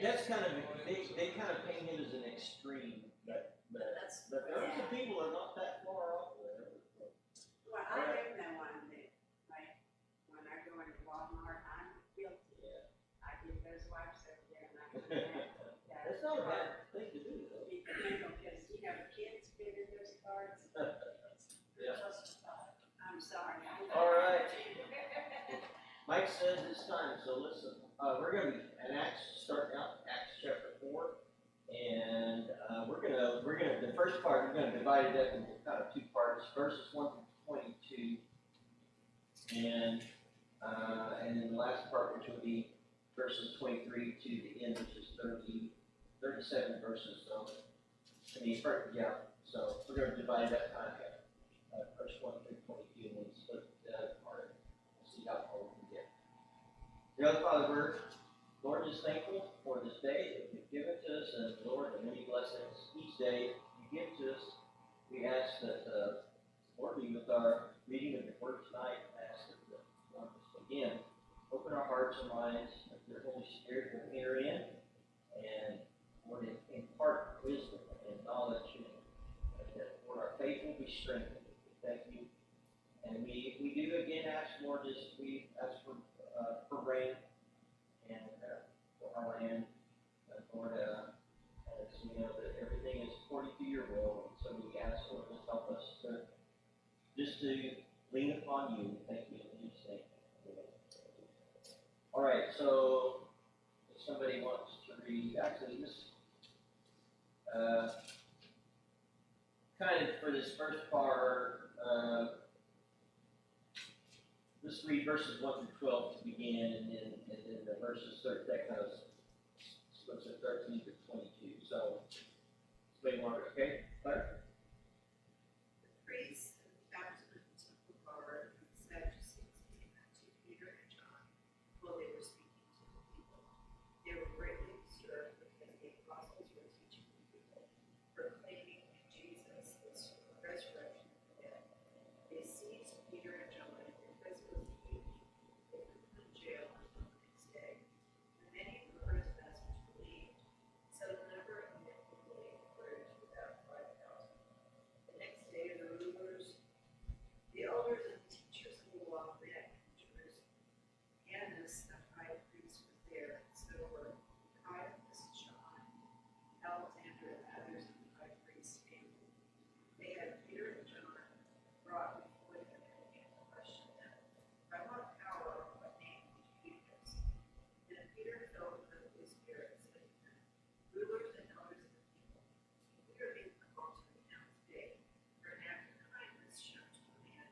That's kind of, they kind of paint it as an extreme, but there are some people that are not that far off there. Well, I do know one that, like, when I go into Walmart, I'm guilty. Yeah. I get those wipes over there and I can That's not a bad thing to do, though. because, you know, kids fit in those cards. Yeah. I'm sorry. All right. Mike says it's time, so listen. We're going to be in Acts, starting out Acts chapter 4, and we're gonna the first part we're gonna divide it up into kind of two parts, verses 1 through 22, and then the last part, which will be verses 23 to the end, which is 37 verses. So so we're going to divide that time up, verse 1 through 22, and then split the other part. See how far we can get. Dear Father, Lord, just thankful for this day that you've given to us, and Lord, the many blessings each day you give to us. We ask that, Lord, be with our reading of the Word tonight. I ask that, Lord, again, open our hearts and minds, that your Holy Spirit will enter in, and Lord, impart wisdom and knowledge, and that, Lord, our faith will be strengthened. Thank you. And we do again ask, Lord, we ask for rain and for our land, Lord, as we know that everything is according to your will. And so we ask, Lord, to help us to lean upon you. Thank you in Jesus' name. All right, so if somebody wants to read, actually, this kind of for this first part. Let's read verses 1 through 12 to begin, and then the verses 13, that kind of splits at 13 to 22. So, somebody want to, okay? Claire? The priests and the captain of the temple guard and the Sadducees came unto Peter and John while they were speaking to the people. They were greatly disturbed because the apostles were teaching the people, proclaiming Jesus is the resurrection of the dead. They seized Peter and John, and because it was the evening, they put them in jail until the next day. And many of the first messengers believed, so the number of men who believed grew to about 5,000. The next day, the rulers, the elders, and the teachers of the law met in Jerusalem. Annas, the high priest, was there, and so were Caiaphas, John, Alexander, and others of the high priest's family. They had Peter and John brought before them and began to question them. By what power or what name did you do this? Then Peter, filled with the Holy Spirit, said to them, rulers and elders of the people, we are being called to account today for an act of kindness shown to a man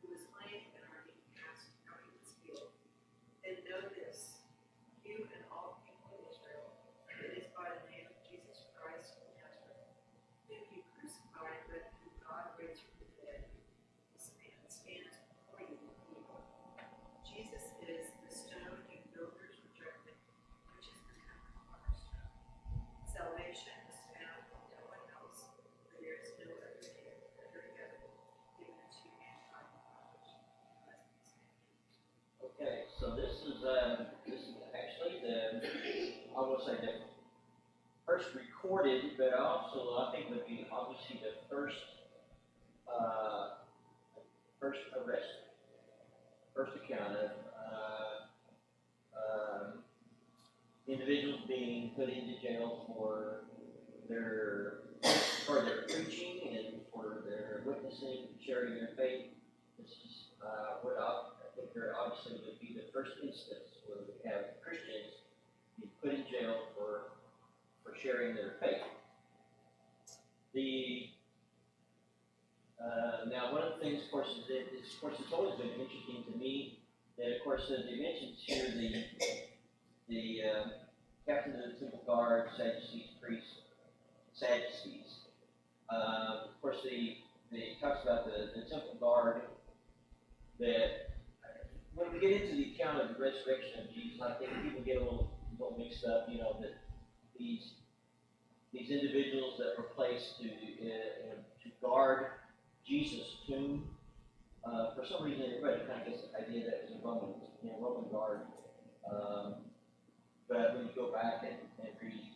who was lame and are being asked how he was healed. Then know this, you and all people of Israel, it is by the name of Jesus Christ of Nazareth, whom you crucified, but whom God raised from the dead. This man stands before you evil. Jesus is the stone you builders rejected, which has become the cornerstone. Salvation is found in no one else, for there is no other name under heaven given to mankind by which we must be saved. Okay, so this is actually I will say the first recorded, but also I think would be obviously the first arrest, first account of individuals being put into jail for their preaching and for their witnessing, sharing their faith. This is what I think there obviously would be the first instance where we have Christians be put in jail for sharing their faith. Now one of the things, of course, is that it's always been interesting to me that, of course, they mentioned here the captain of the temple guard, Sadducees, priests, Sadducees. Of course, they talks about the temple guard. That when we get into the account of the resurrection of Jesus, I think people get a little mixed up. You know that these individuals that were placed to guard Jesus' tomb. For some reason, everybody kind of gets the idea that it was a Roman guard. but when you go back and read,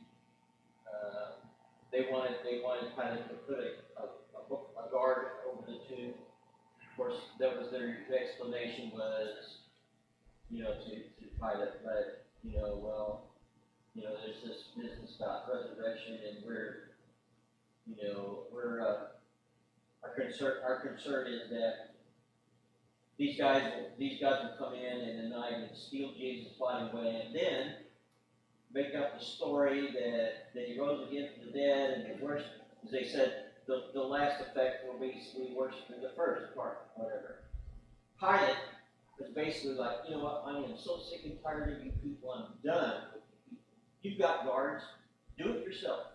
they wanted kind of to put a guard over the tomb. Of course, that was their explanation was, to Pilate, but, there's this business about resurrection, and our concern is that these guys will come in the night and steal Jesus' body away, and then make up the story that he rose again from the dead, and they worship, as they said, the last effect will be we worship in the first part, whatever. Pilate was basically like, you know what, I am so sick and tired of you people, I'm done with you people. You've got guards, do it yourself.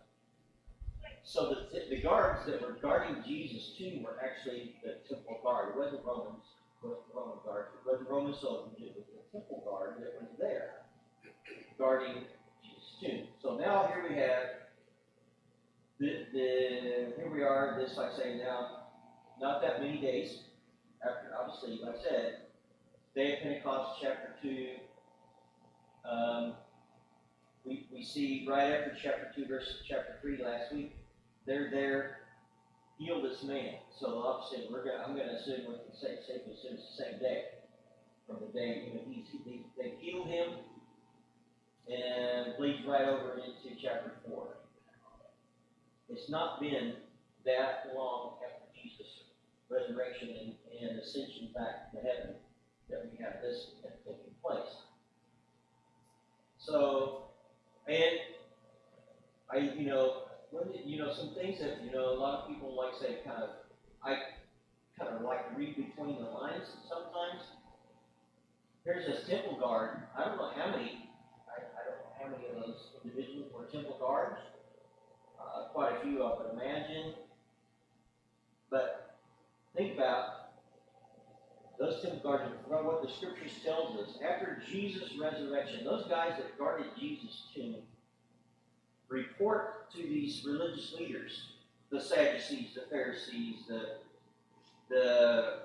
So the guards that were guarding Jesus' tomb were actually the temple guard. It wasn't Romans, it wasn't Roman guards, it wasn't Roman soldiers, it was the temple guard that was there guarding Jesus' tomb. So now here we have here we are, this, like I say, now, not that many days after, obviously, like I said, Day of Pentecost, chapter 2, we see right after chapter 2, verse chapter 3 last week, they're there, heal this man. So obviously, I'm going to assume we can say safely assume it's the same day, from the day they healed him, and bleeds right over into chapter 4. It's not been that long after Jesus' resurrection and ascension back to heaven that we have this taking place. So, and some things that, a lot of people like say I kind of like to read between the lines sometimes. Here's this temple guard. I don't know how many of those individuals were temple guards. Quite a few, I would imagine. But think about those temple guards, what the scriptures tells us. After Jesus' resurrection, those guys that guarded Jesus' tomb report to these religious leaders, the Sadducees, the Pharisees, the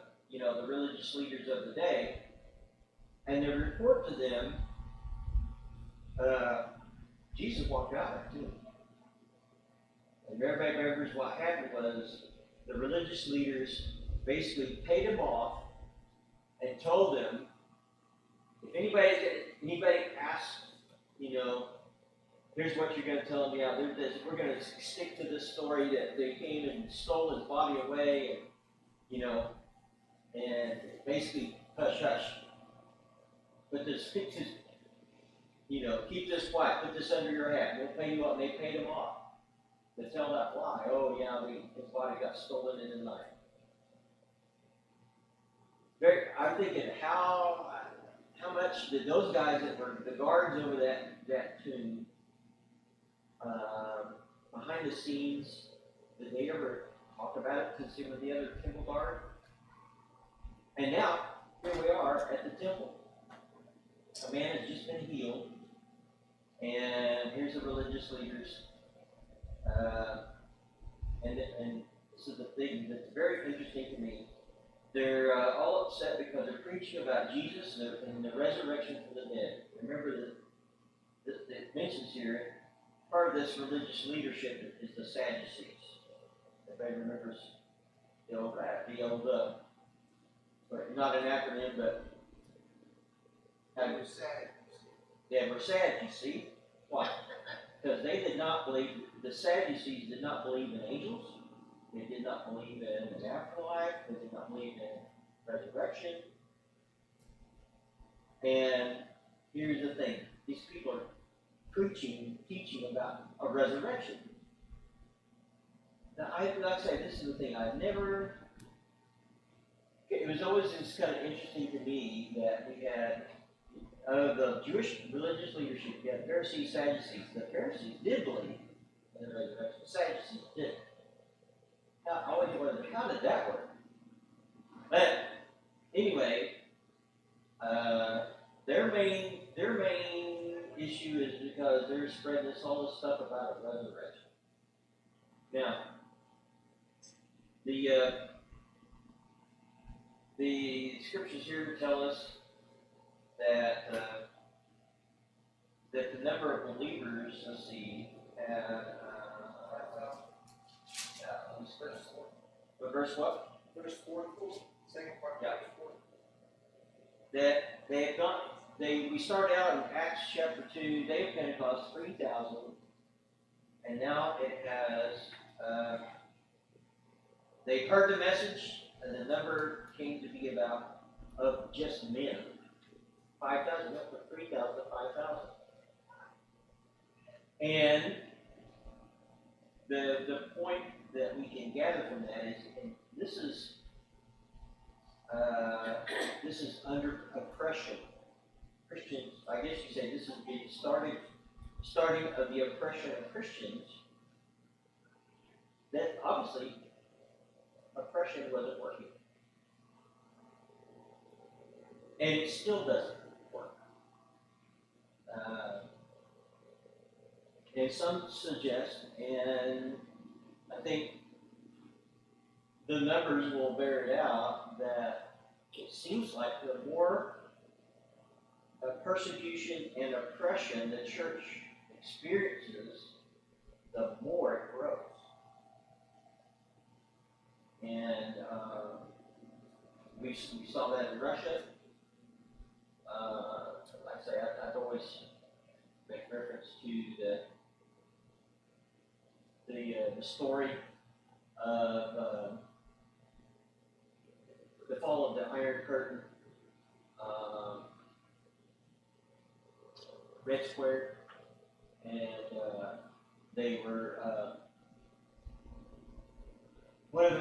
religious leaders of the day, and they report to them, Jesus walked out of that tomb. And everybody remembers what happened was the religious leaders basically paid him off and told them, if anybody asks, here's what you're going to tell them. Yeah, we're going to stick to this story that they came and stole his body away, and basically hush hush. But keep this quiet. Put this under your hat. We'll pay you up. And they paid him off to tell that lie. Oh yeah, his body got stolen in the night. I'm thinking how much did those guys that were the guards over that tomb behind the scenes, did they ever talk about it to some of the other temple guard? And now here we are at the temple. A man has just been healed, and here's the religious leaders. And this is the thing that's very interesting to me. They're all upset because they're preaching about Jesus and the resurrection from the dead. Remember that it mentions here, part of this religious leadership is the Sadducees. Everybody remembers the old not an acronym, but We're sad. yeah, we're sad, you see. Why? Because they did not believe, the Sadducees did not believe in angels. They did not believe in an afterlife. They did not believe in resurrection. And here's the thing. These people are teaching about a resurrection. Now, like I say, this is the thing. It was always just kind of interesting to me that we had the Jewish religious leadership, you had Pharisees, Sadducees. The Pharisees did believe in the resurrection. The Sadducees didn't. Now, I always wondered, how did that work? But anyway, their main issue is because they're spreading all this stuff about a resurrection. Now, the scriptures here tell us that that the number of believers, let's see, verse what? Verse 4, second part, Yeah. verse 4. That they have gone, we started out in Acts chapter 2, day of Pentecost, 3,000, and now it has, they've heard the message, and the number came to be about, of just men, 5,000, went from 3,000 to 5,000. And the point that we can gather from that is, and this is under oppression. Christians, I guess you say this is the starting of the oppression of Christians. That obviously oppression wasn't working. And it still doesn't work. And some suggest, and I think the numbers will bear it out, that it seems like the more persecution and oppression the church experiences, the more it grows. And we saw that in Russia. Like I say, I've always make reference to the story of the fall of the Iron Curtain, Red Square, and they were one of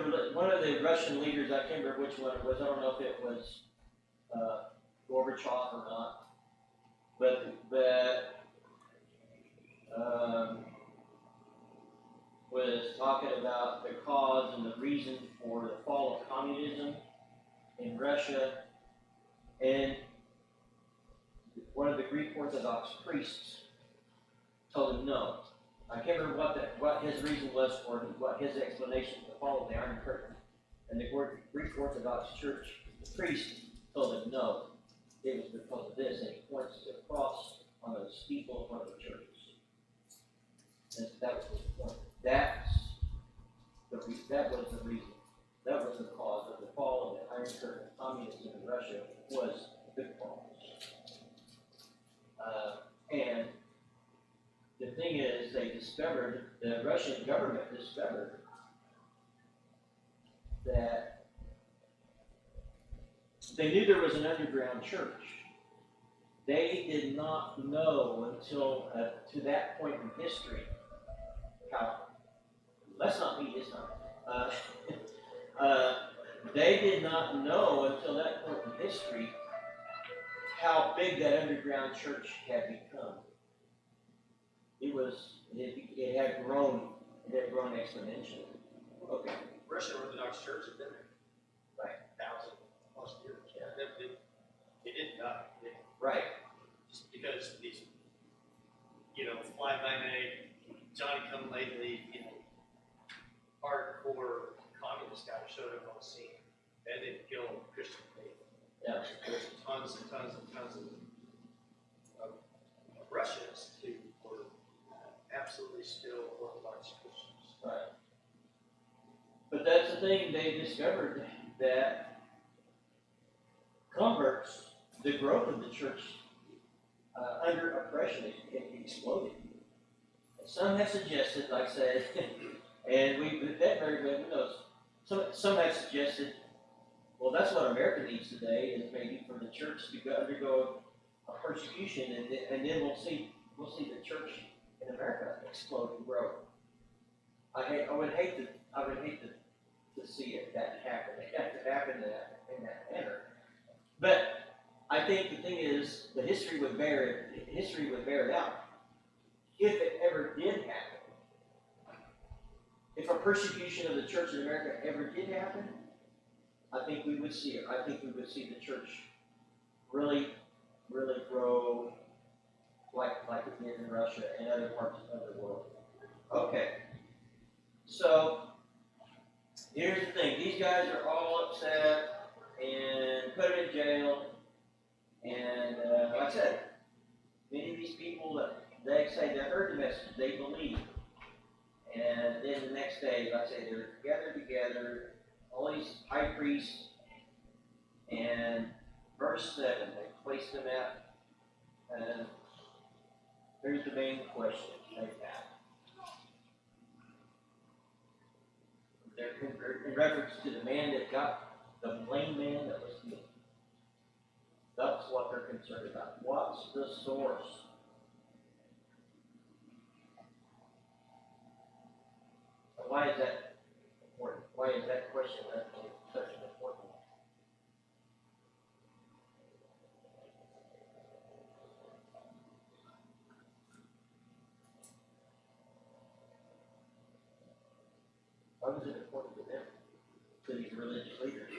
the Russian leaders. I can't remember which one it was. I don't know if it was Gorbachev or not, but was talking about the cause and the reason for the fall of communism in Russia, and one of the Greek Orthodox priests told him no. I can't remember what his reason was for what his explanation for the fall of the Iron Curtain. And the Greek Orthodox Church priest told him no. It was because of this, and he points to the cross on the steeple of one of the churches. And that was the point. That was the reason. That was the cause of the fall of the Iron Curtain. Communism in Russia was the cause. And the thing is, the Russian government discovered that they knew there was an underground church. They did not know until to that point in history how. Let's not be this time. They did not know until that point in history how big that underground church had become. It had grown exponentially. Okay. Russian Orthodox Church has been there. Right. 1,000+ years. Yeah. They didn't die. Right. Just because these, fly by night, Johnny come lately, hardcore communist guys showed up on the scene. And they killed Christian faith. Yeah. There's tons and tons and tons of Russians who were absolutely still Orthodox Christians. Right. But that's the thing, they discovered that converts, the growth of the church under oppression, it exploded. And some have suggested, like I said, and that very well knows, some have suggested, well, that's what America needs today, is maybe for the church to undergo a persecution, and then we'll see the church in America explode and grow. I would hate to see that happen. It has to happen in that manner. But I think the thing is, the history would bear it out. If it ever did happen, if a persecution of the church in America ever did happen, I think we would see it. I think we would see the church really, really grow like it did in Russia and other parts of the world. Okay. So, here's the thing. These guys are all upset and put in jail. And like I said, many of these people people that they say they heard the message, they believe. And then the next day, like I say, they're gathered together, all these high priests, and verse 7, they placed them out, and here's the main question they have. They're in reference to the man that got, the lame man that was healed. That's what they're concerned about. What's the source? Why is that important? Why is that question such an important one? Why was it important to them? To these religious leaders?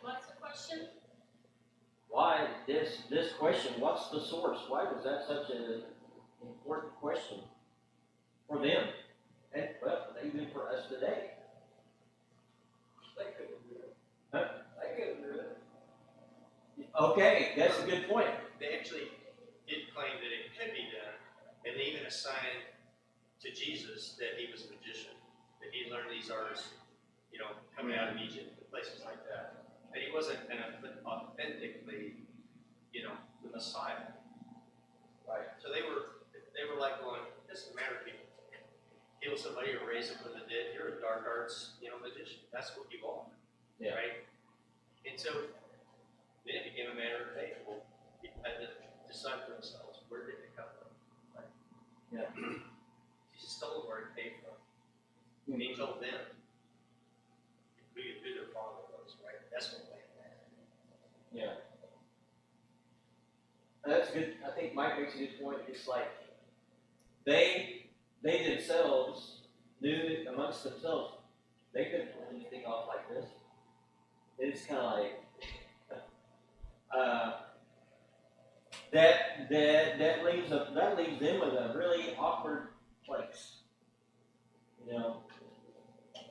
What's the question? Why this question? What's the source? Why was that such an important question for them? And well, even for us today. They couldn't do it. Huh? They couldn't do it. Okay, that's a good point. They actually did claim that it could be done, and they even assigned to Jesus that he was a magician, that he learned these arts, coming out of Egypt and places like that. That he wasn't authentically, the Messiah. Right. So they were like going, it doesn't matter if you heal somebody or raise them from the dead, you're a dark arts, magician. That's what you are. Yeah. Right? And so then it became a matter of faith. Well, people had to decide for themselves, where did it come from? Right? Yeah. Jesus told them where it came from. And he told them who their father was, right? That's what they had. Yeah. That's good. I think Mike makes a good point. It's like they themselves knew amongst themselves they couldn't pull anything off like this. It's kind of like that leaves them with a really awkward place.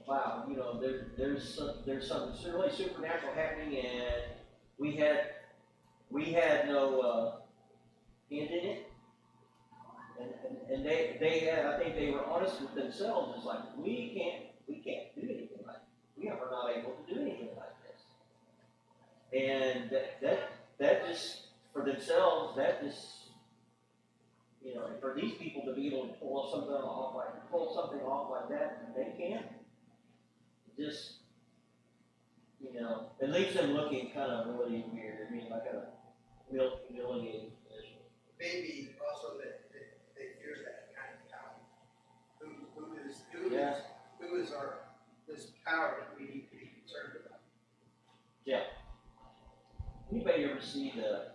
Wow, there's something really supernatural happening, and we had no hand in it. And they had, I think they were honest with themselves. It's like we can't do anything like this. We are not able to do anything like this. And that just for themselves, that just for these people to be able to pull something off like that, they can't. Just it leaves them looking kind of really weird. I mean, like a real humiliating position. Maybe also that they fear that kind of power. Yeah. Who is this power that we need to be concerned about? Yeah. Anybody ever see the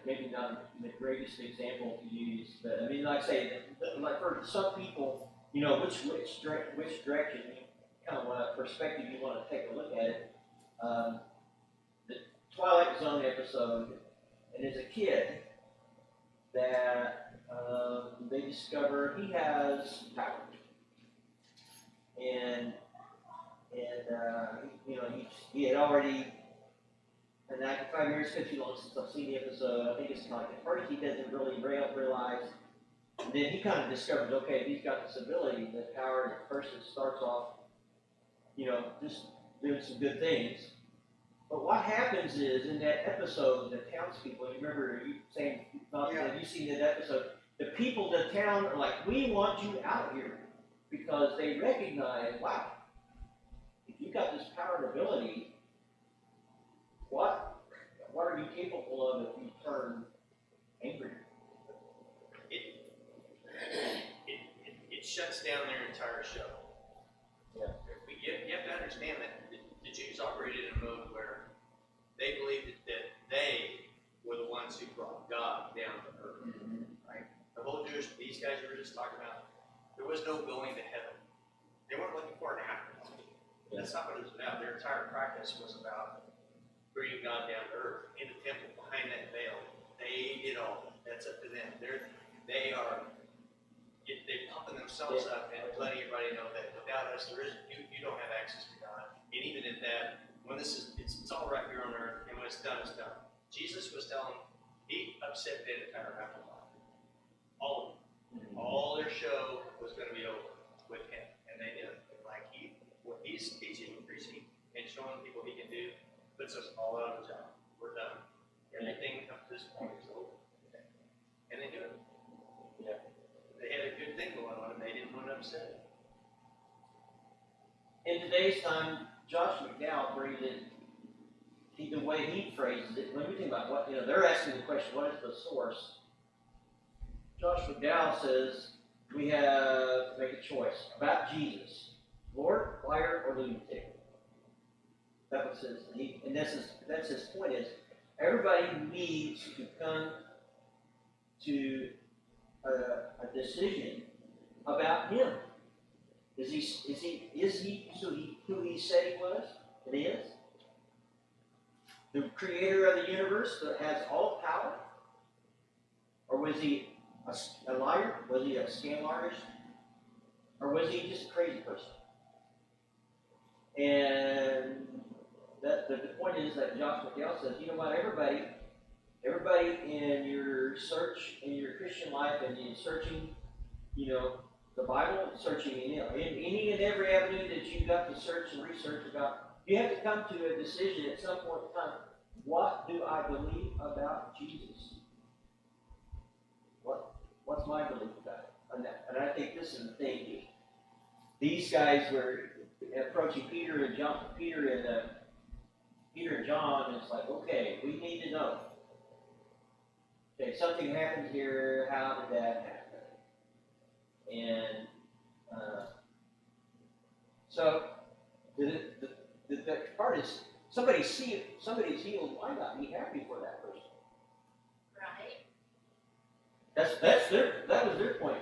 maybe not the greatest example to use, but I mean, like I say, like for some people, which direction, kind of what perspective you want to take a look at it. The Twilight Zone episode, and there's a kid that they discover he has power, and he had already. And after 5 years, it's been too long since I've seen the episode. I think it's kind of like at first he doesn't really realize. And then he kind of discovers, okay, he's got this ability, this power, and the person starts off, just doing some good things. But what happens is, in that episode, the townspeople, you remember you saying, that you've seen that episode, the people in the town are like, we want you out here. Because they recognize, wow, if you've got this power and ability, what are you capable of if you turn angry? It shuts down their entire show. Yeah. You have to understand that the Jews operated in a mode where they believed that they were the ones who brought God down to earth. Mm-hmm. Right? The whole Jewish, these guys you were just talking about, there was no going to heaven. They weren't looking for an afterlife. That's not what it was about. Their entire practice was about bringing God down to earth in the temple behind that veil. They did all. That's up to them. They're pumping themselves up and letting everybody know that without us, you don't have access to God. And even at that, when it's all right here on earth, and when it's done, it's done. Jesus was telling he upset the entire apple line. All of them. All their show was gonna be over with him, and they did. Like what he's teaching, preaching, and showing people he can do, puts us all out of a job. We're done. Everything up to this point is over. And they do it. Yeah. They had a good thing going on, and they didn't want to upset it. In today's time, Josh McDowell brings it, the way he phrases it, when we think about what, they're asking the question, what is the source? Josh McDowell says, we have to make a choice about Jesus. Lord, liar, or lunatic. That's what it says. And that's his point is, everybody needs to come to a decision about him. Is he who he said he was? It is. The creator of the universe that has all power? Or was he a liar? Was he a scam artist? Or was he just a crazy person? And the point is that Josh McDowell says, you know what, everybody in your search, in your Christian life, and in searching, the Bible, searching in any and every avenue that you've got to search and research about, you have to come to a decision at some point in time. What do I believe about Jesus? What's my belief about it? And I think this is the thing. These guys were approaching Peter and John, Peter and John, and it's like, okay, we need to know. Okay, something happened here. How did that happen? And so the part is, somebody's healed. Why not be happy for that person? Right. That was their point.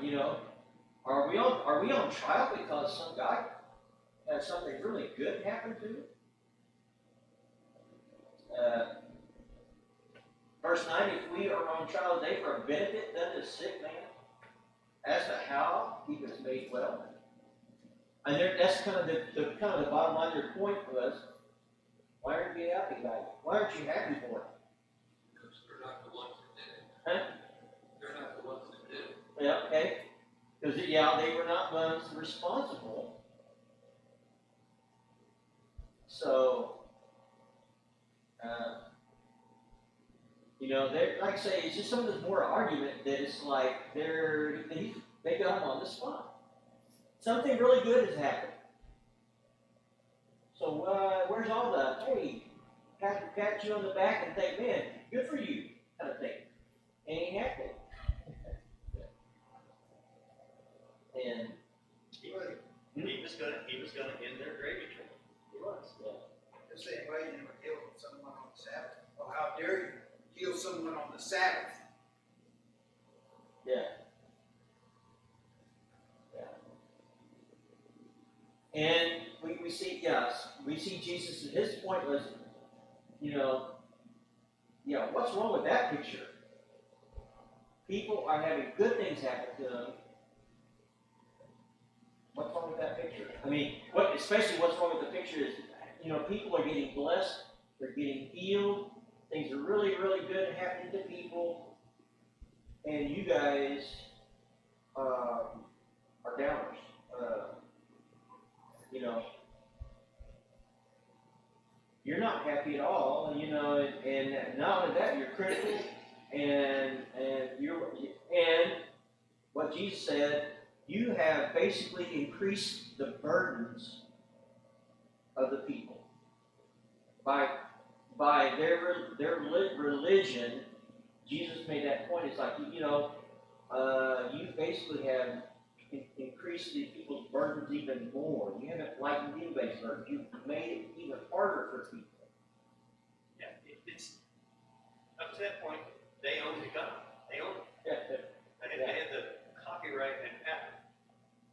Are we on trial because some guy had something really good happen to him? Verse 9, if we are on trial today for a benefit done to a sick man, as to how he was made well. And that's kind of the bottom line. Their point was, why aren't you happy about it? Why aren't you happy for it? Because they're not the ones that did it. Huh? They're not the ones that did it. Yeah, okay. Because, they were not ones responsible. So, like I say, it's just some of this more argument that it's like they got him on the spot. Something really good has happened. So, where's all the, hey, pat you on the back and think, man, good for you, kind of thing. Ain't happening. And He was gonna end their gravy train. he was, yeah. The same way you would heal someone on the Sabbath. Well, how dare you heal someone on the Sabbath? Yeah. And we see Jesus, and his point was, what's wrong with that picture? People are having good things happen to them. What's wrong with that picture? I mean, especially what's wrong with the picture is, people are getting blessed, they're getting healed, things are really, really good happening to people, and you guys are downers. You're not happy at all, and not only that, you're critical, and what Jesus said, you have basically increased the burdens of the people by their religion. Jesus made that point. It's like you basically have increased the people's burdens even more. You haven't lightened anybody's burden. You've made it even harder for people. Yeah, it's up to that point. They owned the gun. They owned it. They had the copyright and patent,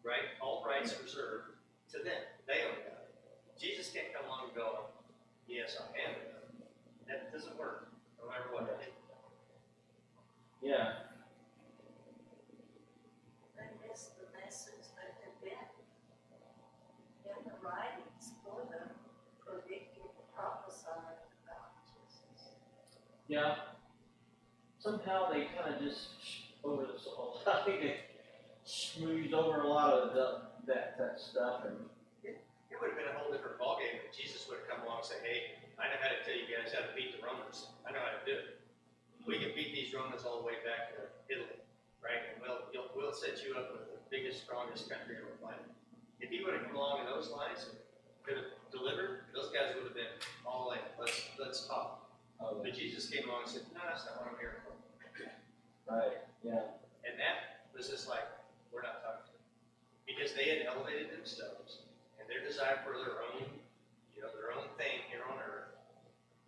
right? All rights reserved to them. They own it. Jesus can't come along and go, yes, I am it. That doesn't work, no matter what. Yeah. And it's the message that had been in the writings for them, predicting, prophesying about Jesus. Yeah. somehow they kind of just over the soul. I think they smoothed over a lot of that stuff and. It would have been a whole different ballgame if Jesus would have come along and said, hey, I know how to tell you guys how to beat the Romans. I know how to do it. We can beat these Romans all the way back to Italy, right? And we'll set you up with the biggest, strongest country on the planet. If he would have come along in those lines and could have delivered, those guys would have been all in. Let's talk. Oh, But Jesus came along and said, no, that's not what I'm here for. right, yeah. And that was just like, we're not talking to them. Because they had elevated themselves and their desire for their own, their own thing here on earth.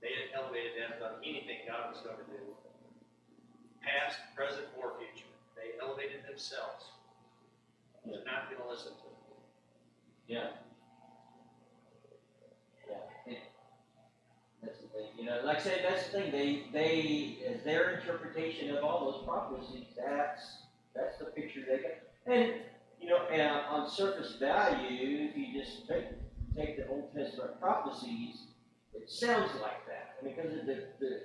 They had elevated that above anything God was going to do. Past, present, or future. They elevated themselves. They're not going to listen to them. Yeah. Yeah. That's the thing. Like I said, that's the thing. They as their interpretation of all those prophecies, that's the picture they got. And and on surface value, if you just take the Old Testament prophecies, it sounds like that. I mean, because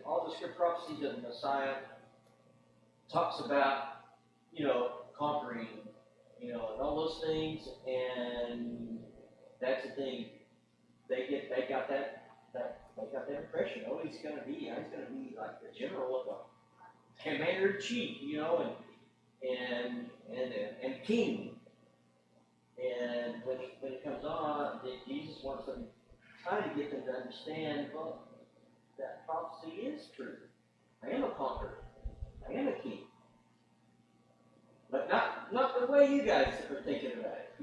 all the script prophecies of the Messiah talks about, conquering, and all those things, and that's the thing. They got that impression. Oh, he's gonna be like the general of a commander in chief, and king. And when it comes on, Jesus wants them, trying to get them to understand, well, that prophecy is true. I am a conqueror. I am a king. But not the way you guys are thinking about it,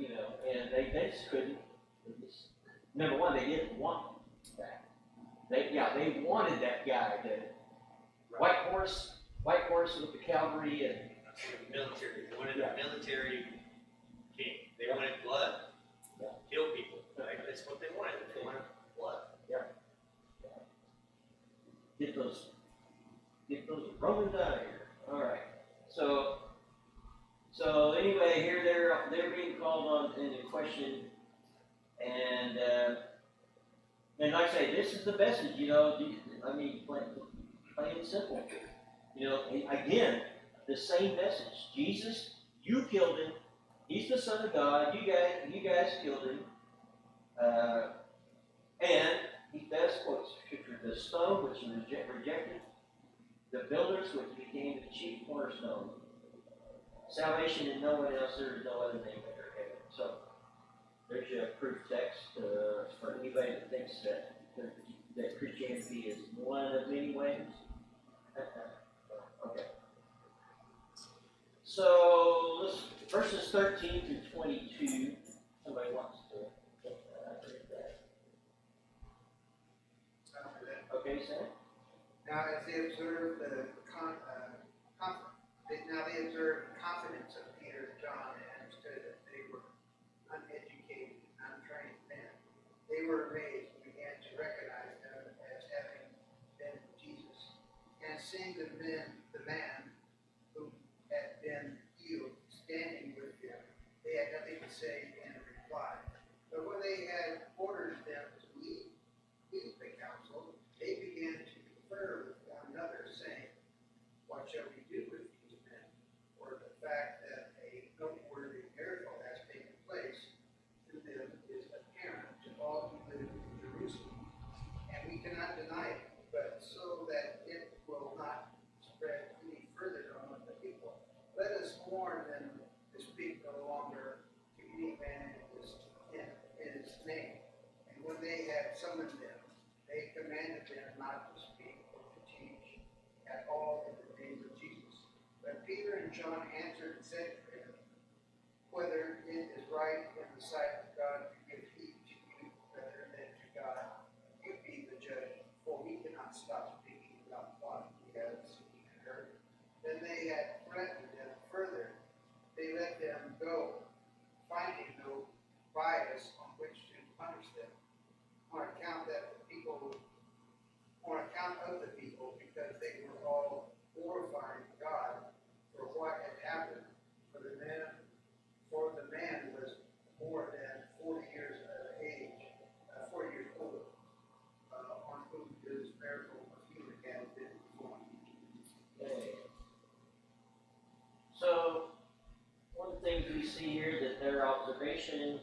and they just couldn't. Number one, they didn't want that. They wanted that guy, the white horse with the cavalry and Military. They wanted a military king. They wanted blood. Yeah. Kill people. Right? That's what they wanted. They wanted blood. get those Romans out of here. All right. So anyway, here they're being called on into question, and like I say, this is the message. I mean, plain and simple. Again, the same message. Jesus, you killed him. He's the Son of God. You guys killed him. And he does quote scripture: the stone which you rejected, the builders which became the chief cornerstone. Salvation in no one else, there is no other name under heaven. So there's your proof text for anybody that thinks that Christianity is one of many ways. Okay. So verses 13 through 22. Somebody wants to read that. Okay, Sam. Now, as they observed they observed the confidence of Peter and John and understood that they were uneducated, untrained men. They were amazed and began to recognize them as having been Jesus. And seeing the man who had been healed standing with them, they had nothing to say in reply. But when they had ordered them to leave the council, they began to confer with one another, saying, "What shall we do with these men? For the fact that a noteworthy miracle has taken place to them is apparent to all who live in Jerusalem, and we cannot deny it, but so that it will not spread any further among the people, let us warn them to speak no longer to any man in his name." And when they had summoned them, they commanded them not to speak or to teach at all in the name of Jesus. But Peter and John answered and said to him, "Whether it is right in the sight of God to give heed to you rather than to God, you be the judge, for we cannot stop speaking about what we have seen and heard." Then they had threatened them further. They let them go, finding no bias on which to punish them, on account of the people, because they were all glorifying God for what had happened. For the man was more than 40 years of age, 40 years old, on whom this miracle of healing had been performed. their observation.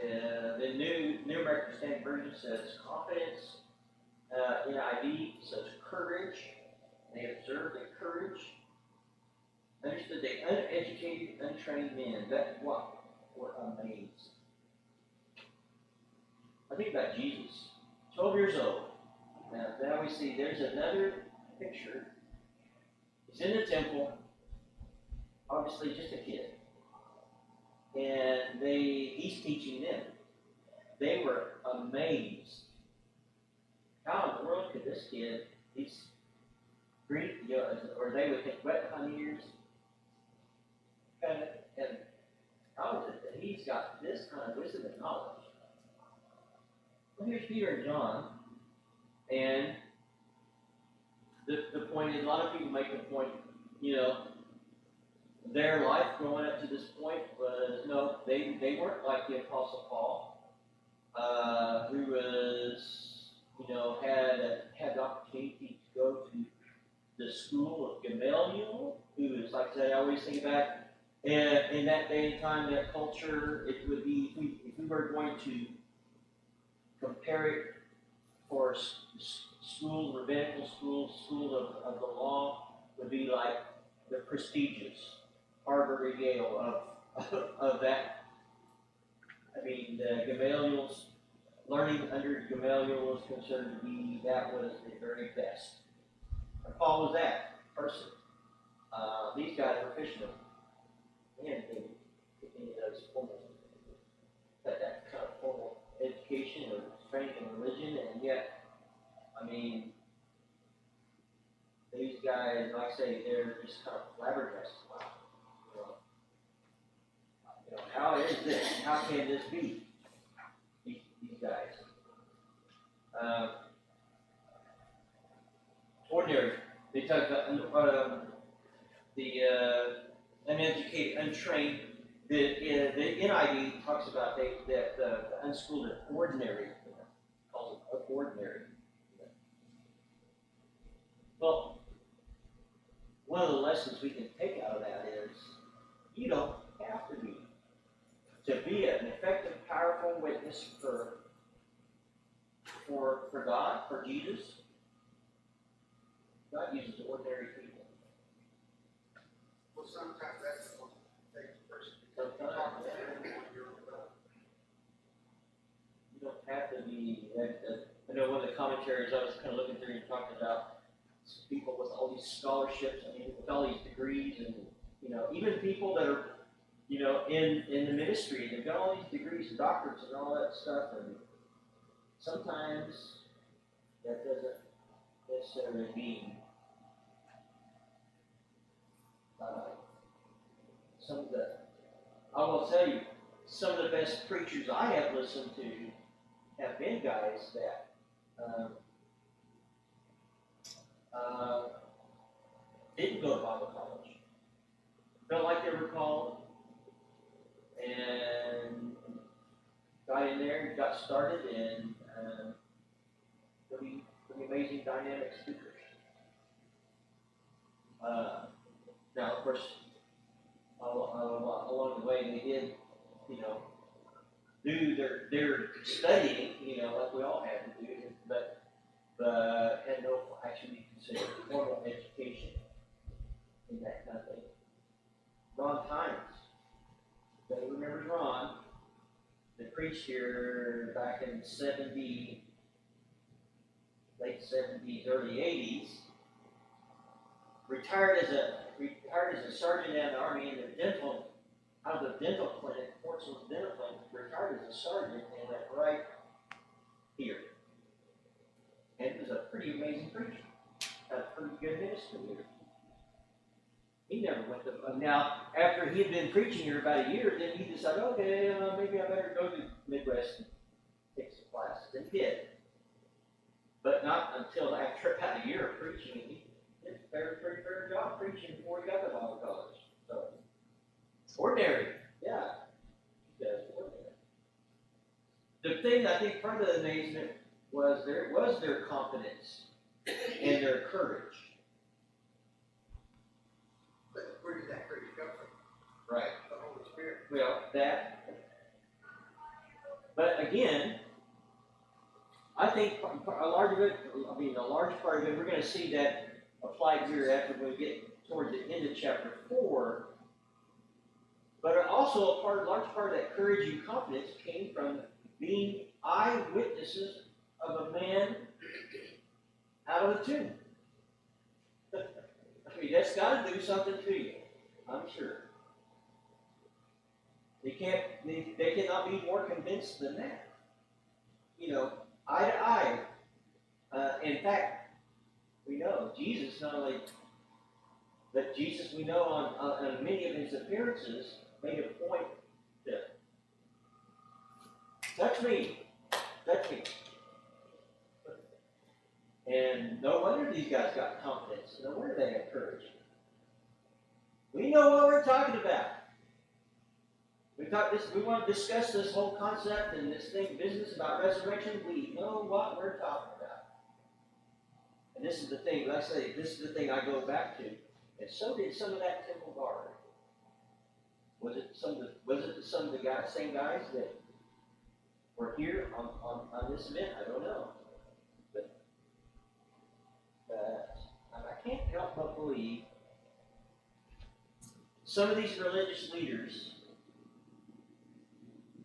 The New American Standard Version says confidence. NIV says courage. They observed the courage. Understood the uneducated, untrained men. That's what were amazed. I think about Jesus, 12 years old. Now we see there's another picture. He's in the temple, obviously just a kid. And he's teaching them. They were amazed. How in the world could this kid, he's Greek, or they would think wet behind the ears, and how is it that he's got this kind of wisdom and knowledge? Well, here's Peter and John, and the point is, a lot of people make the point, their life growing up to this point was, no, they weren't like the Apostle Paul, who was, had the opportunity to go to the school of Gamaliel, who is, like I said, I always think back, in that day and time, that culture, it would be, if we were going to compare it for schools, rabbinical schools, schools of the law, would be like the prestigious Harvard or Yale of that. I mean, the Gamaliel's, learning under Gamaliel was considered to be, that was the very best. And Paul was that person. These guys were fishermen. Man, they didn't get any of those formal, that kind of formal education or training in religion, and yet, I mean, these guys, like I say, they're just kind of flabbergasted. Wow. How is this? How can this be? These guys. Ordinary. They talk about the uneducated, untrained. The NIV talks about that the unschooled and ordinary, calls them ordinary. Well, one of the lessons we can take out of that is you don't have to be. To be an effective, powerful witness for God, for Jesus, God uses ordinary people. Well, sometimes that's the most famous person. Because you talk to them when you're You don't have to be. I know one of the commentaries I was kind of looking through and talking about people with all these scholarships, with all these degrees, and even people that are in the ministry, they've got all these degrees and doctorates and all that stuff, and sometimes that doesn't necessarily mean I will tell you, some of the best preachers I have listened to have been guys that didn't go to Bible college, felt like they were called, and got in there and got started, and pretty amazing dynamic speakers. Now, of course, along the way, they did, do their studying, like we all had to do, but had no actually considered formal education in that kind of thing. Ron Tynes, everybody remembers Ron, that preached here back in late 70s, early 80s. Retired as a sergeant in the Army out of the dental clinic, Portsmouth Dental Clinic, retired as a sergeant and went right here. And it was a pretty amazing preacher. Had a pretty good ministry here. He never went to, now, after he had been preaching here about a year, then he decided, okay, maybe I better go to Midwest and take some classes. And he did. But not until after about a year of preaching, he did a pretty fair job preaching before he got to Bible college. So, ordinary, yeah. He does ordinary. The thing I think part of the amazement was their confidence and their courage. But where did that courage come from? Right. The Holy Spirit. Well, that But again, I think a large part of it, we're going to see that applied here after we get towards the end of chapter 4. But also a large part of that courage and confidence came from being eyewitnesses of a man out of the tomb. I mean, that's got to do something to you, I'm sure. They cannot be more convinced than that. You know, eye to eye. In fact, we know Jesus not only, but Jesus we know on many of his appearances made a point to touch me. And no wonder these guys got confidence. No wonder they had courage. We know what we're talking about. We want to discuss this whole concept and this business about resurrection. We know what we're talking about. And this is the thing, like I say, this is the thing I go back to. And so did some of that temple guard. Was it some of the same guys that were here on this event? I don't know. But I can't help but believe some of these religious leaders,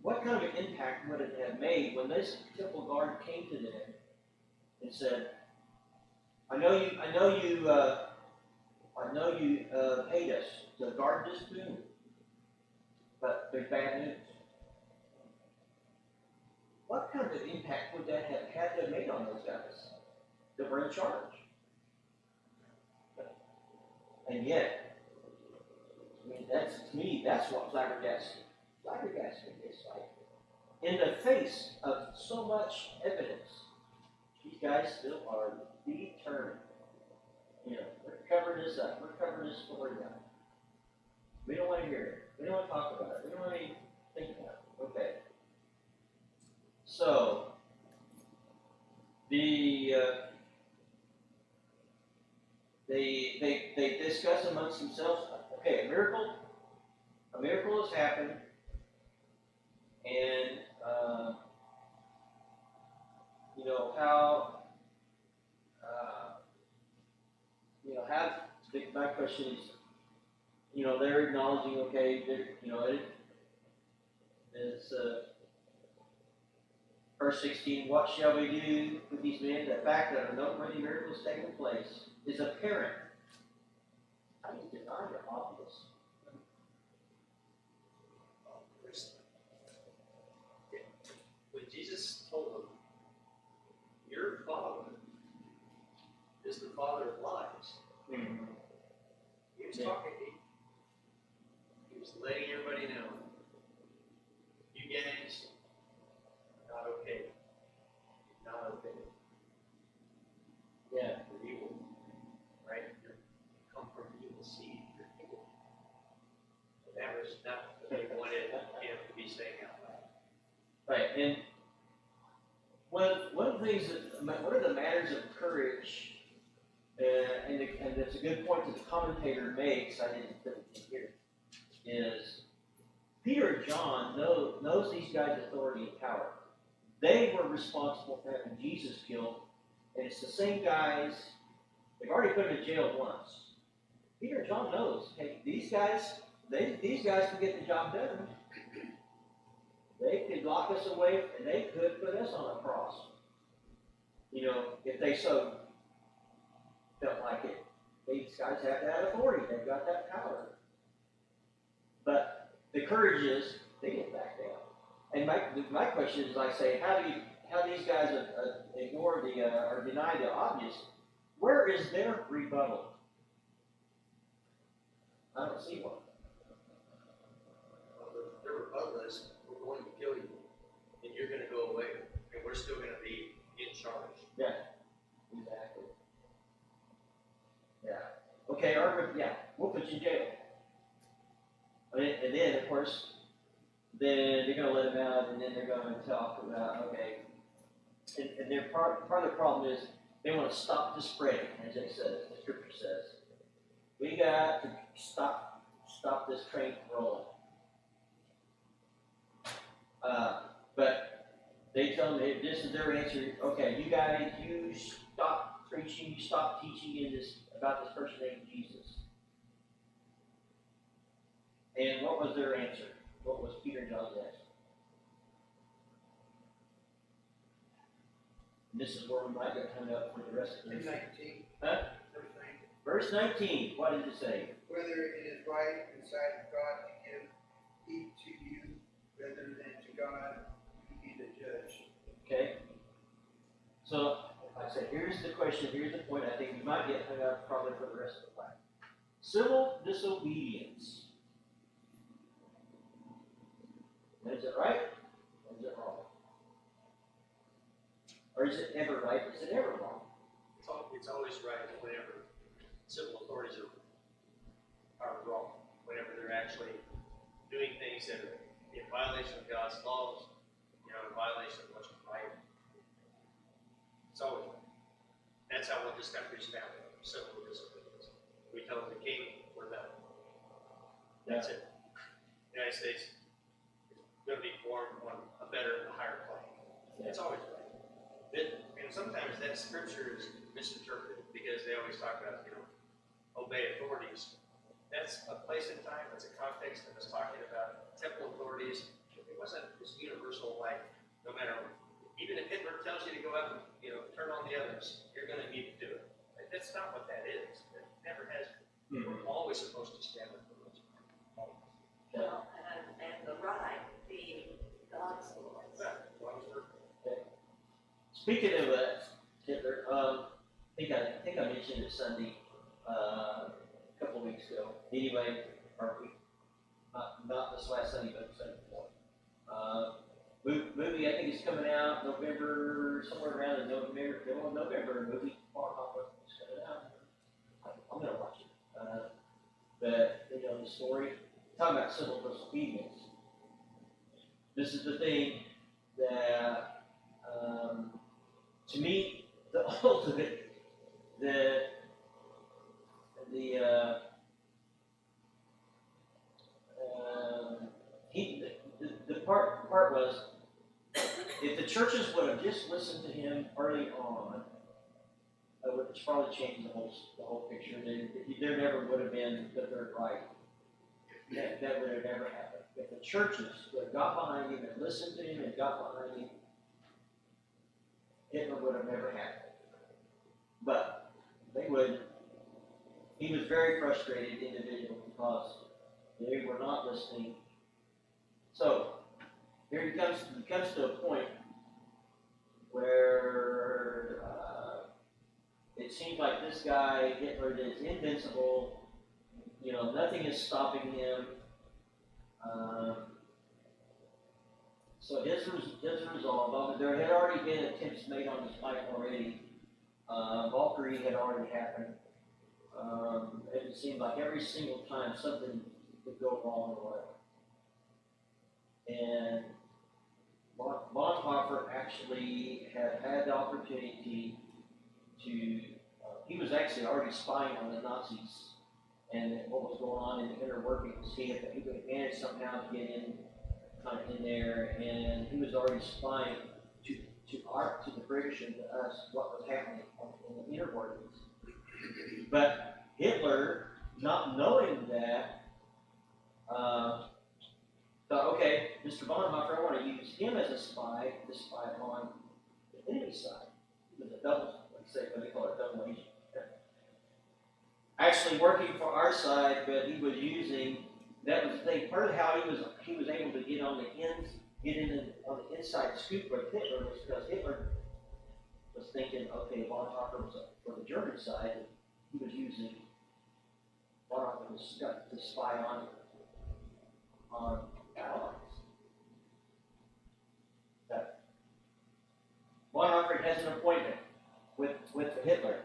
what kind of an impact would it have made when this temple guard came to them and said, I know you paid us to guard this tomb, but there's bad news. What kind of impact would that have had to have made on those guys that were in charge? And yet, I mean, to me, that's what flabbergasting is like. In the face of so much evidence, these guys still are determined. You know, we're covering this up. We're covering this story up. We don't want to hear it. We don't want to talk about it. We don't want to think about it. Okay. So, they discuss amongst themselves. Okay, a miracle has happened, and my question is, they're acknowledging, okay, it's verse 16, what shall we do with these men? The fact that a noteworthy miracle has taken place is apparent. How do you deny the obvious? When Jesus told them, your father is the father of lies, Mm-hmm. he was talking, he was letting everybody know, you guys are not okay. You're not okay. Yeah. You're evil, right? You come from evil seed, you're evil. That was not what they wanted him to be saying out loud. Right, and one of the matters of courage, and it's a good point that the commentator makes, I didn't put it in here, is Peter and John knows these guys' authority and power. They were responsible for having Jesus killed, and it's the same guys, they've already put him in jail once. Peter and John knows, hey, these guys can get the job done. They could lock us away, and they could put us on a cross. If they so felt like it. These guys have that authority. They've got that power. But the courage is, they get back down. And my question is, I say, how these guys ignore or deny the obvious? Where is their rebuttal? I don't see one. Their rebuttal is, we're going to kill you, and you're going to go away, and we're still going to be in charge. Yeah, exactly. Yeah. Okay, we'll put you in jail. And then, of course, then they're going to let him out, and then they're going to talk about, okay. And their part of the problem is they want to stop the spread, as it says, the scripture says. We got to stop this train from rolling. But They tell them, hey, this is their answer, okay, you guys, you stop preaching, you stop teaching in this, about this person named Jesus. And what was their answer? What was Peter and John's answer? And this is where we might get hung up for the rest of the In lesson. 19, Huh? verse 19. Verse 19, what did it say? Whether it is right in the sight of God to give heed to you rather than to God, you be the judge. Okay? So, like I said, here's the question, here's the point I think we might get hung up probably for the rest of the class. Civil disobedience. Is it right? Or is it wrong? Or is it ever right? Is it ever wrong? It's always right whenever civil authorities are wrong, whenever they're actually doing things that are in violation of God's laws, in violation of what's right. It's always right. That's how this country's founded, civil disobedience. We tell the king we're done. That's it. The United States is going to be formed on a better, a higher plane. It's always right. And sometimes that scripture is misinterpreted because they always talk about, obey authorities. That's a place in time, that's a context that was talking about temple authorities. It wasn't this universal, like, no matter, even if Hitler tells you to go out and, turn on the others, you're going to need to do it. Like, that's not what that is. It never has been. We're always supposed to stand up for those. Well, and the right being God's laws. Yeah, as long as we're Speaking of Hitler, I think I mentioned it Sunday, a couple of weeks ago. Anyway, or not this last Sunday, but the Sunday before. Movie, I think it's coming out November, somewhere around in November. Movie Bonhoeffer is coming out. I'm gonna watch it. But the story talking about civil disobedience. This is the thing that. To me, the ultimate, the part was, if the churches would have just listened to him early on, it would have probably changed the whole picture. There never would have been the Third Reich. That would have never happened. If the churches would have got behind him and listened to him and got behind him, Hitler would have never happened. But they wouldn't. He was very frustrated individual because they were not listening. So here he comes to a point where it seems like this guy, Hitler, is invincible. Nothing is stopping him. So his resolve, there had already been attempts made on his life already. Valkyrie had already happened. It seemed like every single time something would go wrong or whatever. And Bonhoeffer actually had the opportunity to, he was actually already spying on the Nazis and what was going on in the inner workings. He could manage somehow to get in there, and he was already spying to the British and to us what was happening in the inner workings. But Hitler, not knowing that, thought, okay, Mr. Bonhoeffer, I want to use him as a spy to spy on the enemy side. He was a double, what they call it, double agent. Actually working for our side, but he was using. That was the thing. Part of how he was able to get on the inside scoop with Hitler was because Hitler was thinking, okay, Bonhoeffer was for the German side, and he was using Bonhoeffer to spy on allies. Bonhoeffer has an appointment with Hitler.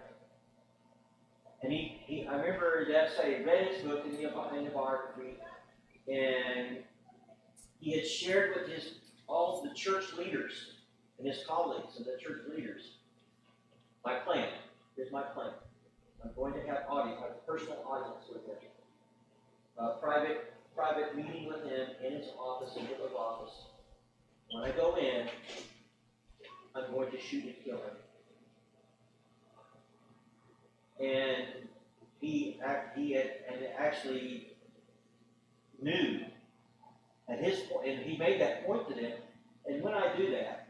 And I remember that I read his book in the biography, and he had shared with all the church leaders and his colleagues and the church leaders, my plan. Here's my plan. I'm going to have a personal audience with him. A private meeting with him in his office, in Hitler's office. When I go in, to shoot and kill him. And he actually knew at his point, and he made that point to them. And when I do that,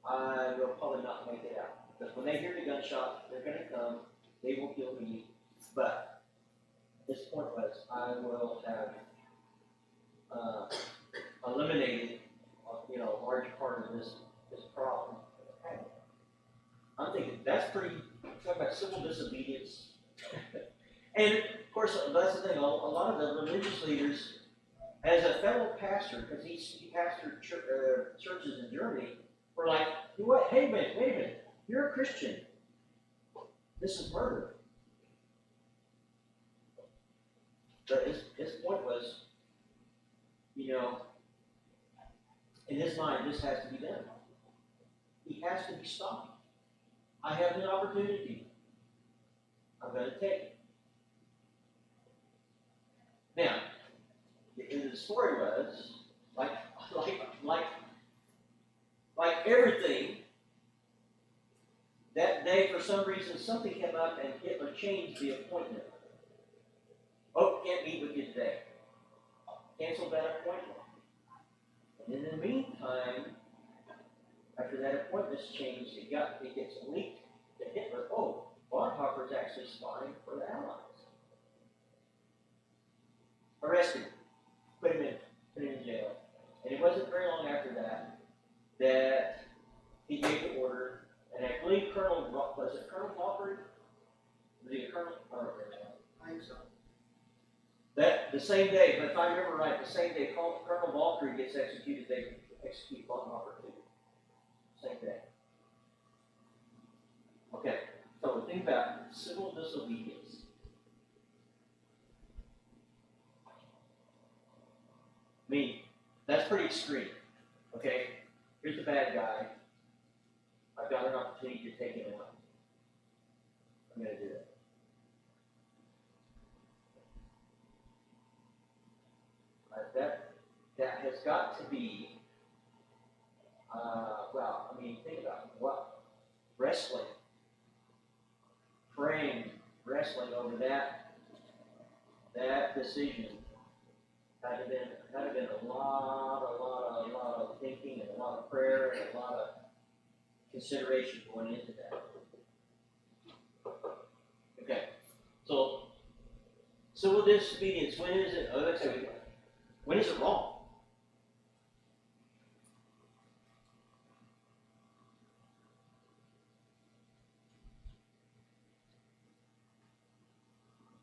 I will probably not make it out. Because when they hear the gunshot, they're going to come, they will kill me. But his point was, I will have eliminated, a large part of this problem. I'm thinking that's pretty, talking about civil disobedience. And of course, that's the thing, a lot of the religious leaders, as a fellow pastor, because he pastored churches in Germany, were like, you know what, hey man, wait a minute, you're a Christian. This is murder. But his point was, in his mind, this has to be done. He has to be stopped. I have an opportunity. I'm going to take it. Now, the end of the story was, like everything, that day, for some reason, something came up and Hitler changed the appointment. Oh, can't meet with you today. Cancel that appointment. And in the meantime, after that appointment's changed, it gets leaked to Hitler. Oh, Bonhoeffer's actually spying for the Allies. Arrested him, put him in jail. And it wasn't very long after that he gave the order, and I believe Colonel Valkyrie? Was he a colonel? I think so. That the same day, but if I remember right, the same day Colonel Valkyrie gets executed, they execute Bonhoeffer too. Same day. Okay, so think about civil disobedience. I mean, that's pretty extreme. Okay, here's the bad guy. I've got an opportunity to take him out. I'm going to do it. That has got to be, think about what wrestling, praying, wrestling over that decision had to been a lot of thinking and a lot of prayer and a lot of consideration going into that. Okay, so civil disobedience. When is it? When is it wrong?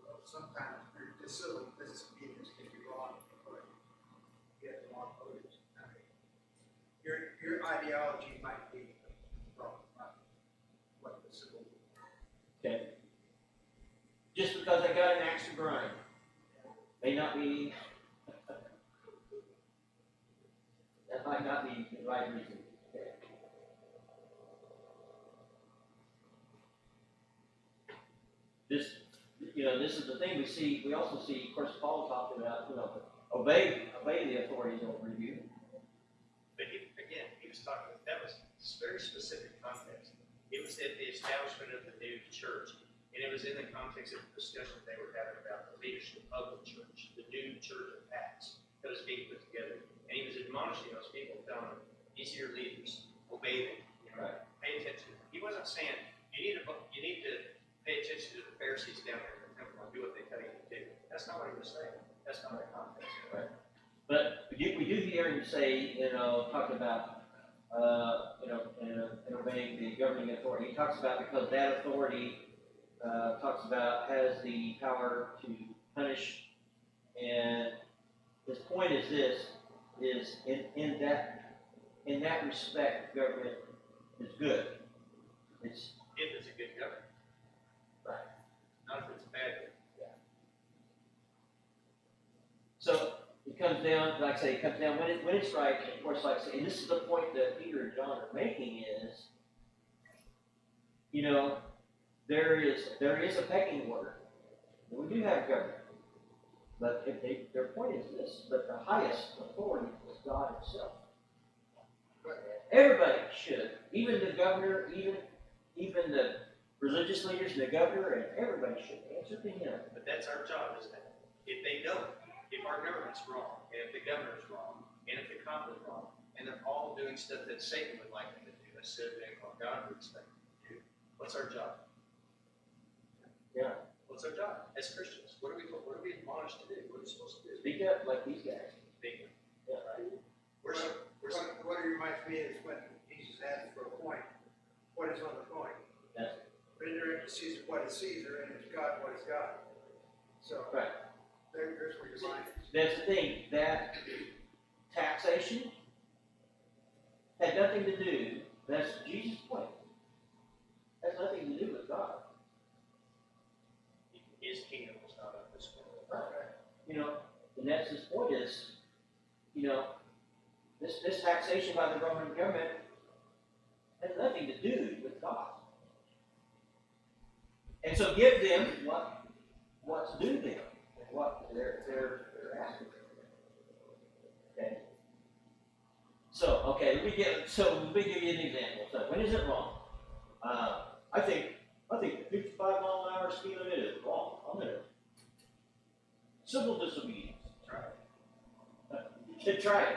Well, sometimes the civil disobedience can be wrong, but you have the wrong motives. I mean, your ideology might be wrong, not what the civil. Okay. Just because I got an axe to grind may not be. That might not be the right reason. Okay. This is the thing we see. We also see, of course, Paul talked about, obey the authorities over you. But he was talking, that was very specific context. It was at the establishment of the new church, and it was in the context of the discussion they were having about the leadership of the church, the new church of Acts that was being put together. And he was admonishing those people, telling them, these are your leaders, obey them, Right. Pay attention. He wasn't saying, you need to pay attention to the Pharisees down there in the temple and do what they tell you to do. That's not what he was saying. That's not the context. Right. But we do hear him say, talk about, and obeying the governing authority. He talks about because that authority talks about has the power to punish, and his point is this: is in that respect, government is good. It's If it's a good government. right. Not if it's a bad government. So it comes down, like I say, when it's right. And of course, like I say, and this is the point that Peter and John are making is, there is a pecking order. We do have government, but their point is this: but the highest authority is God Himself. Everybody should even the governor, even the religious leaders and the governor and everybody should answer to him. But that's our job, isn't it? If they don't, if our government's wrong, and if the governor's wrong, and if the cop is wrong, and they're all doing stuff that Satan would like them to do, instead of doing what God would expect them to do, what's our job? Yeah. What's our job as Christians? What are we admonished to do? What are we supposed to do? Speak up like these guys. Speak. Yeah. We're What it reminds me is when Jesus asked for a coin, what is on the coin? Yeah. Render unto Caesar what is Caesar, and to God what is God. So, Right. there's where your mind is. That's the thing, that taxation had nothing to do, that's Jesus' point. Has nothing to do with God. His kingdom was not of this world. You know, and that's his point is, you know, this taxation by the Roman government has nothing to do with God. And so give them what's due them, and what they're asking. Okay? So, okay, let me give you an example. So, when is it wrong? I think the 55-mile-an-hour speed limit is wrong. I'm gonna civil disobedience. Try it. Try it.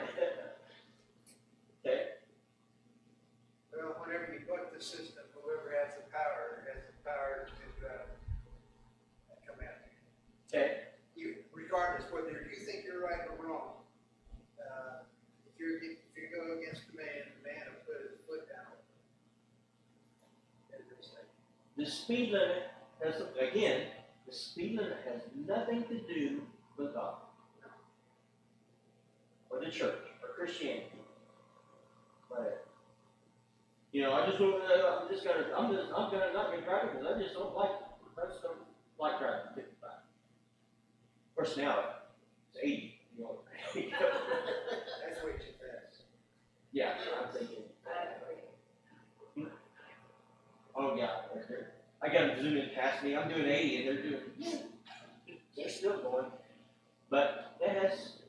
Okay. Well, whenever you buck the system, whoever has the power to come at you. Okay. Regardless whether you think you're right or wrong, if you go against the man will put his foot down. The speed limit the speed limit has nothing to do with God, or the church, or Christianity. But you know, I'm not gonna drive it because I just don't like driving 55. Of course, now it's 80. You know. That's way too fast. Yeah, I'm thinking. Oh yeah, I got them zooming past me. I'm doing 80, and they're still going. But that has,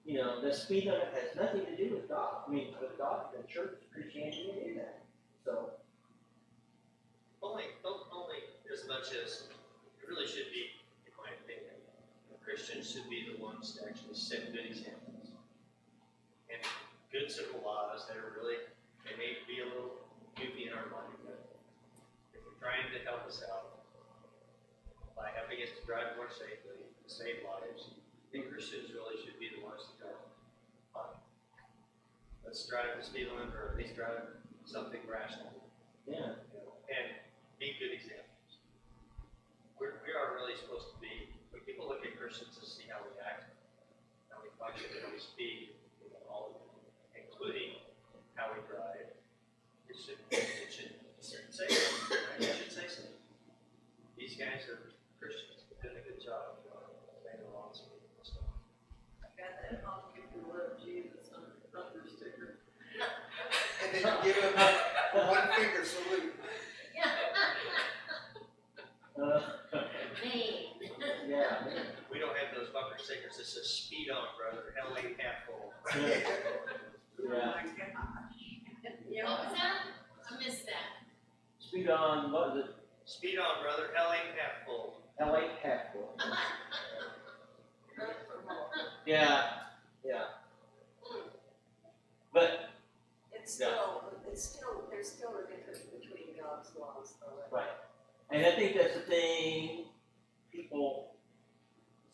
you know, the speed limit has nothing to do with God. I mean, with God, the church, Christianity, and that. So. Only as much as it really should be, in my opinion, Christians should be the ones to actually set good examples. And good civil laws that are really, they may be a little goofy in our mind, but if we're trying to help us out by helping us to drive more safely, to save lives, then Christians really should be the ones to go, let's drive the speed limit, or at least drive something rational. Yeah. And be good examples. We are really supposed to be, when people look at Christians to see how we act, how we function, how we speak, all of it, including how we drive, it should say something, right? It should say something. These guys are Christians, they're doing a good job of saying the wrong speed and stuff. I got that on if you love Jesus on the bumper sticker. And then you give him a one finger salute. Yeah. We don't have those bumper stickers that says speed on, brother, hell ain't half full. Yeah. Oh my gosh. What was that? I missed that. Speed on, what is it? Speed on, brother, hell ain't half full. LA Capital. Yeah. But, It's still, there's still a difference between God's laws, though. right. And I think that's the thing, people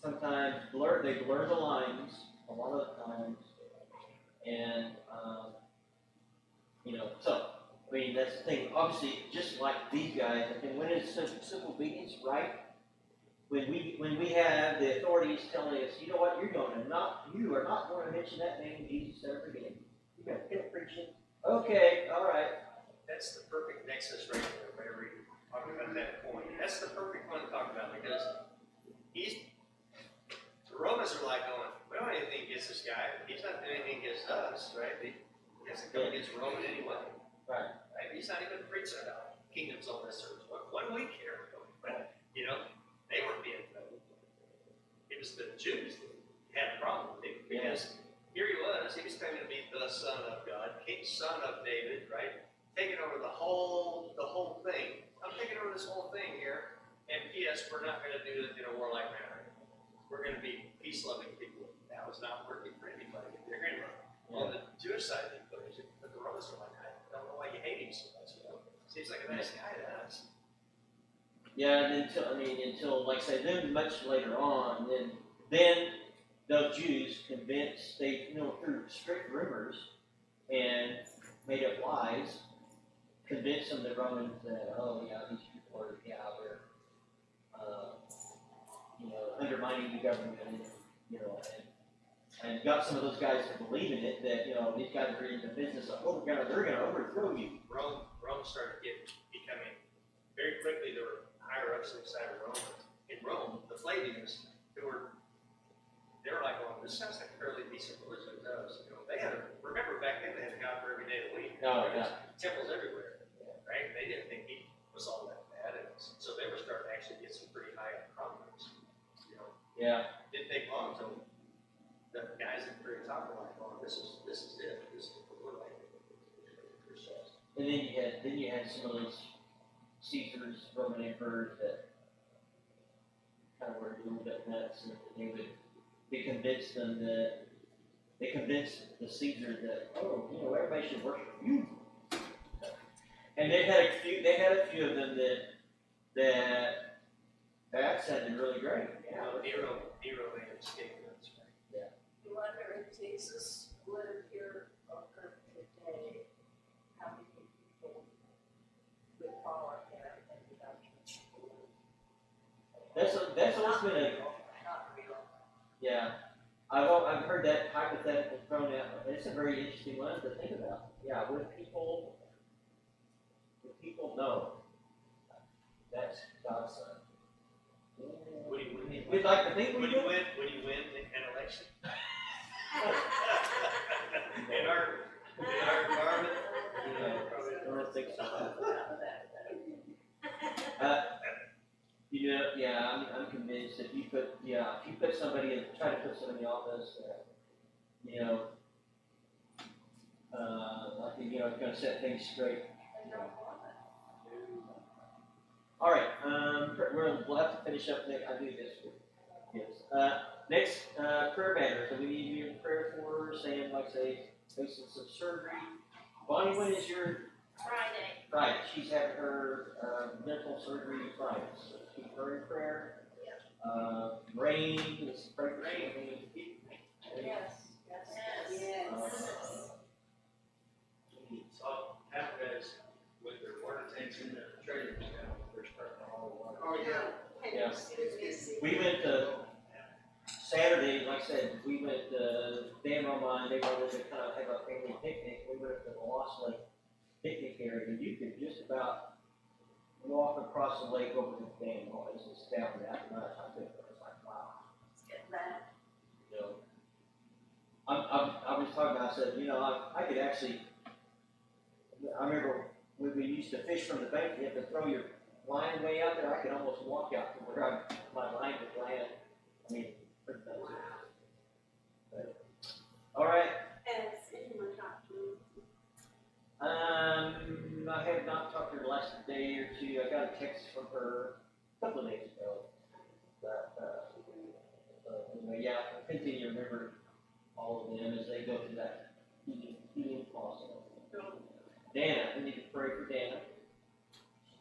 sometimes blur the lines a lot of the times. And, you know, so, I mean, that's the thing. Obviously, just like these guys, and when is civil obedience right? When we have the authorities telling us, you know what, you are not going to mention that name Jesus ever again. You're going to quit preaching. Okay, all right. That's the perfect nexus right there, whenever you talk about that point. That's the perfect one to talk about, because the Romans are like going, we don't have anything against this guy. He's not doing anything against us, right? He hasn't come against Roman anyway. Right. He's not even preaching about kingdoms on this earth. What do we care? But, you know, they were being offended. It was the Jews that had a problem with him, because here he was claiming to be the the Son of God, King, Son of David, right? Taking over the whole thing. I'm taking over this whole thing here. And P.S., we're not going to do it in a warlike manner. We're going to be peace-loving people. That was not working for anybody. They're going to on the Jewish side of the equation, but the Romans are like, I don't know why you hate him so much. You know? Seems like a nice guy to us. Yeah, and until like I say, then much later on, then those Jews convinced through strict rumors and made up lies, convinced some of the Romans that these people are undermining the government, and got some of those guys to believe in it that these guys are in the business of they're gonna overthrow you. Rome started becoming very quickly. There were higher ups inside of Rome. In Rome, the Flavians, they were like, "Oh, this sounds like a fairly decent religion." It does. They had remember back then they had a God for every day of the week. Oh, There was yeah. temples everywhere, right? They didn't think he was all that bad, and so they were starting to actually get some pretty high up prominence. Yeah. Didn't take long until the guys at the very top were like, "Oh, this is it. This is what we're like." And then you had some of those Caesars, Roman emperors that kind of were a little bit nuts, and they convinced the Caesar that everybody should worship you. And they had a few of them that sounded really great. Nero made a scapegoats, right? You wonder if Jesus would appear on earth today, how many people would follow him and become That's always been a not real. yeah. I've heard that hypothetical thrown out. It's a very interesting one to think about. Yeah, would people know that's God's son? Would he win? We'd like to think we Would do. he win an election? in our environment? I don't think so. I'm convinced if you put somebody in, try to put somebody in office that, it's going to set things straight. All right, we'll have to finish up next. I do this. Yes. Next, prayer banner. So we need you in prayer for Sam, like say, facing some surgery. Bonnie, when is your Friday. Friday? She's having her dental surgery Friday. So keep her in prayer. Rain, let's pray for rain. Yes, yes. Yes. So half guys with their water tanks in their trailers now, they're starting to haul water. Oh, yeah. Yeah. Excuse me. We went Saturday, like I said, we went Dan Roman, they wanted to kind of have a family picnic. We went to the Lost Lake picnic area, and you could just about walk across the lake over to the dam. Oh, it's just down that much. I think it was like, wow. It's getting bad. I was talking about, I said, I could actually, I remember when we used to fish from the bank, you have to throw your line way out there. I could almost walk out to where my line would land. I mean, pretty much. But, all right. And anyone talk to me? I have not talked to her the last day or two. I got a text from her a couple of days ago. But, anyway, I'll continue to remember all of them as they go through that healing process. Dana, we need to pray for Dana.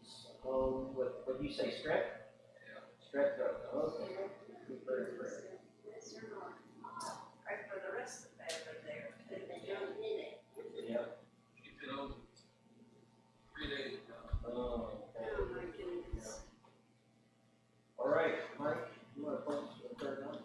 She's home with, what do you say, strep? Yeah. Strep throat. Okay. We pray for prayer. Pray for the rest of the family there. They don't need it. Yeah. She's been home 3 days now. Oh, okay. Oh, my goodness. All right, Mike, you want to close the third one?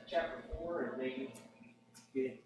chapter 4 and maybe get